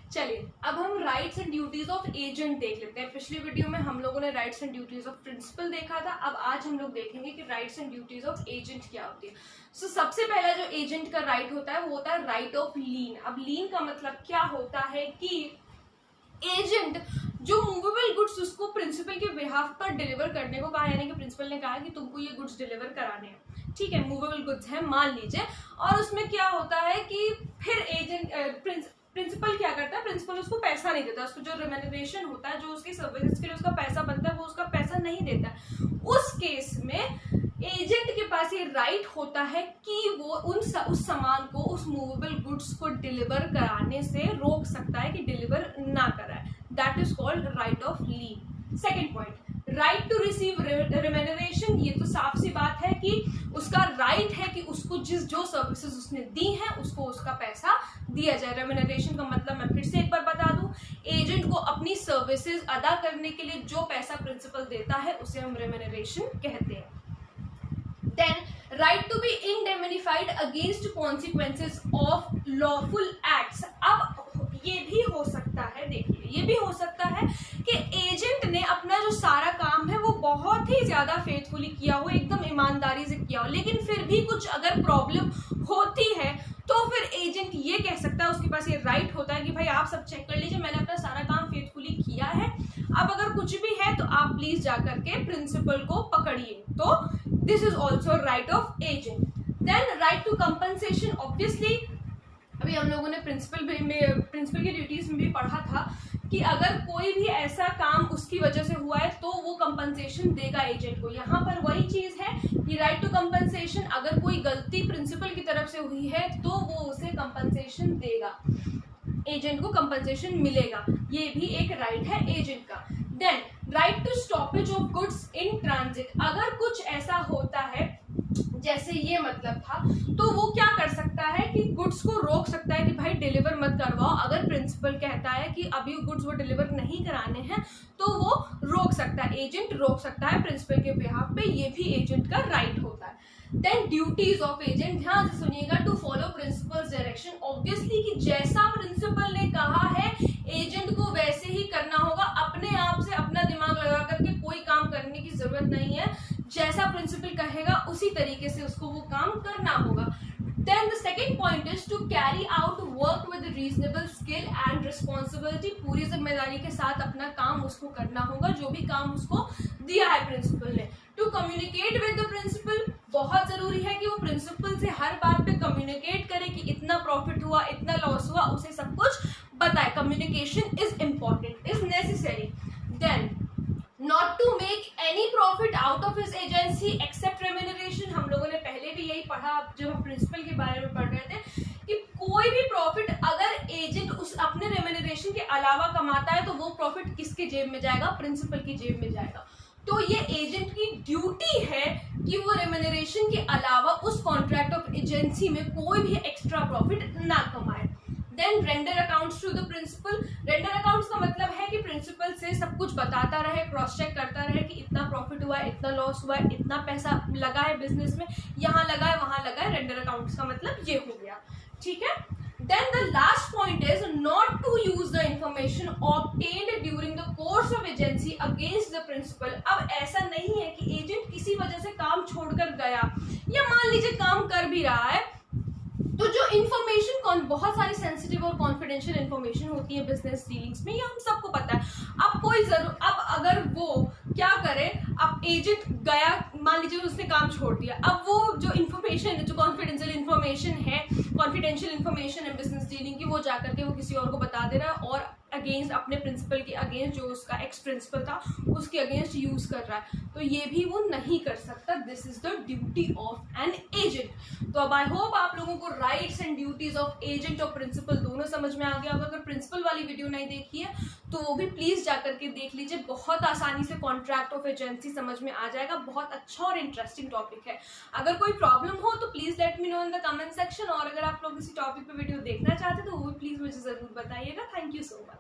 चलिए अब हम rights and duties of agent देख लेते हैं। पिछली वीडियो में हम लोगों ने rights and duties of principal देखा था। अब आज हम लोग देखेंगे कि rights and duties of agent क्या होती है। सो सबसे पहला जो एजेंट का राइट होता है वो होता है राइट ऑफ लीन। अब लीन का मतलब क्या होता है कि एजेंट जो मूवेबल गुड्स उसको प्रिंसिपल के बिहाफ पर डिलीवर करने को कहा, यानी कि प्रिंसिपल ने कहा कि तुमको ये गुड्स डिलीवर कराने हैं, ठीक है, मूवेबल गुड्स हैं मान लीजिए। और उसमें क्या होता है कि फिर एजेंट प्रिंसिपल क्या करता है, प्रिंसिपल उसको पैसा नहीं देता, उसको जो रेम्यूनरेशन होता है, जो उसकी सर्विसेज के लिए उसका पैसा बनता है, वो उसका पैसा नहीं देता है। उस केस में एजेंट के पास ये राइट होता है कि वो उस सामान को, उस मूवेबल गुड्स को डिलीवर कराने से रोक सकता है कि डिलीवर ना कराए। That is called right of lien. Second point, right to receive remuneration. ये तो साफ सी बात है कि उसका राइट है कि उसको जो सर्विसेज उसने दी हैं उसको उसका पैसा दिया जाए। रेम्यूनरेशन का मतलब मैं फिर से एक बार बता दूं, एजेंट को अपनी सर्विसेज अदा करने के लिए जो पैसा प्रिंसिपल देता है उसे हम रेम्यूनरेशन कहते हैं। Then right to be indemnified against consequences of lawful acts. अब ये भी हो सकता है, देखिए ये भी हो सकता है कि एजेंट ने अपना जो सारा काम है वो बहुत ही ज्यादा फेथफुली किया हो, एकदम ईमानदारी से किया हो, लेकिन फिर भी कुछ अगर प्रॉब्लम होती है तो फिर एजेंट ये कह सकता है, उसके पास ये राइट होता है कि भाई आप सब चेक कर लीजिए, मैंने अपना सारा काम फेथफुली किया है, अब अगर कुछ भी है तो आप प्लीज जाकर के प्रिंसिपल को पकड़िए। तो this is also right of agent. Then right to compensation. Obviously अभी हम लोगों ने प्रिंसिपल की ड्यूटीज में भी पढ़ा था कि अगर कोई भी ऐसा काम उसकी वजह से हुआ है तो वो कंपनसेशन देगा एजेंट को। यहाँ पर वही चीज है कि राइट टू कंपनसेशन, अगर कोई गलती प्रिंसिपल की तरफ से हुई है तो वो उसे कंपनसेशन देगा, एजेंट को कंपनसेशन मिलेगा। ये भी एक राइट है एजेंट का। Then right to stoppage of goods in transit. अगर कुछ ऐसा होता है जैसे ये मतलब था, तो वो क्या कर सकता है कि गुड्स को रोक सकता है कि भाई डिलीवर मत करवाओ। अगर प्रिंसिपल कहता है कि अभी गुड्स वो डिलीवर नहीं कराने हैं तो वो रोक सकता है, एजेंट रोक सकता है प्रिंसिपल के बिहाफ पे। ये भी एजेंट का राइट होता है। देन ड्यूटीज ऑफ एजेंट, ध्यान से सुनिएगा, to follow principal's direction. Obviously कि जैसा प्रिंसिपल ने कहा है एजेंट को वैसे ही करना होगा, अपने आप से अपना दिमाग लगा करके कोई काम करने की जरूरत नहीं है। जैसा प्रिंसिपल कहेगा उसी तरीके से उसको वो काम करना होगा। Then the second point is to carry out work with reasonable skill and responsibility। पूरी जिम्मेदारी के साथ अपना काम उसको करना होगा, जो भी काम उसको दिया है प्रिंसिपल ने। To communicate with the principal, बहुत जरूरी है कि वो प्रिंसिपल से हर बात पे कम्युनिकेट करे कि इतना प्रॉफिट हुआ, इतना लॉस हुआ, उसे सब कुछ बताए। Communication is important, is necessary. Then not to make any profit out of his agency except remuneration. हम लोगों ने पहले भी यही पढ़ा जब हम प्रिंसिपल के बारे में पढ़ रहे थे कि कोई भी प्रॉफिट अगर एजेंट उस अपने रेम्यूनरेशन के अलावा कमाता है तो वो प्रॉफिट किसके जेब में जाएगा, प्रिंसिपल की जेब में जाएगा। तो ये एजेंट की ड्यूटी है कि वो रेम्यूनरेशन के अलावा उस कॉन्ट्रैक्ट ऑफ एजेंसी में कोई भी एक्स्ट्रा प्रॉफिट ना कमाए। Then render accounts to the principal. Render accounts का मतलब है कि प्रिंसिपल से सब कुछ बताता रहे, क्रॉस चेक करता रहे कि इतना प्रॉफिट हुआ है, इतना लॉस हुआ है, इतना पैसा लगा है बिजनेस में, यहाँ लगा है वहां लगा है। रेंडर अकाउंट्स का मतलब ये हो गया, ठीक है। Then the last point is not to use the information obtained during the course of agency against the principal। अब ऐसा नहीं है कि एजेंट किसी वजह से काम छोड़कर गया या मान लीजिए काम कर भी रहा है तो जो इन्फॉर्मेशन, बहुत सारी सेंसिटिव और कॉन्फिडेंशियल इन्फॉर्मेशन होती है बिजनेस डीलिंग्स में, ये हम सबको पता है। अब अगर वो क्या करे, अब एजेंट गया, मान लीजिए उसने काम छोड़ दिया, अब वो जो इन्फॉर्मेशन, जो कॉन्फिडेंशियल इन्फॉर्मेशन है बिजनेस डीलिंग की, वो जाकर के वो किसी और को बता दे रहा है और अगेंस्ट अपने प्रिंसिपल के अगेंस्ट, जो उसका एक्स प्रिंसिपल था उसके अगेंस्ट यूज कर रहा है, तो ये भी वो नहीं कर सकता। This is the duty of an agent. तो अब आई होप आप लोगों को rights and duties of agent और प्रिंसिपल दोनों समझ में आ गया होगा। अगर प्रिंसिपल वाली वीडियो नहीं देखी है तो वो भी प्लीज जाकर के देख लीजिए, बहुत आसानी से कॉन्ट्रैक्ट ऑफ एजेंसी समझ में आ जाएगा। बहुत अच्छा और इंटरेस्टिंग टॉपिक है। अगर कोई प्रॉब्लम हो तो please let me know in the comment section, और अगर आप लोग इसी टॉपिक पे वीडियो देखना चाहते तो वो प्लीज मुझे जरूर बताइएगा। Thank you so much.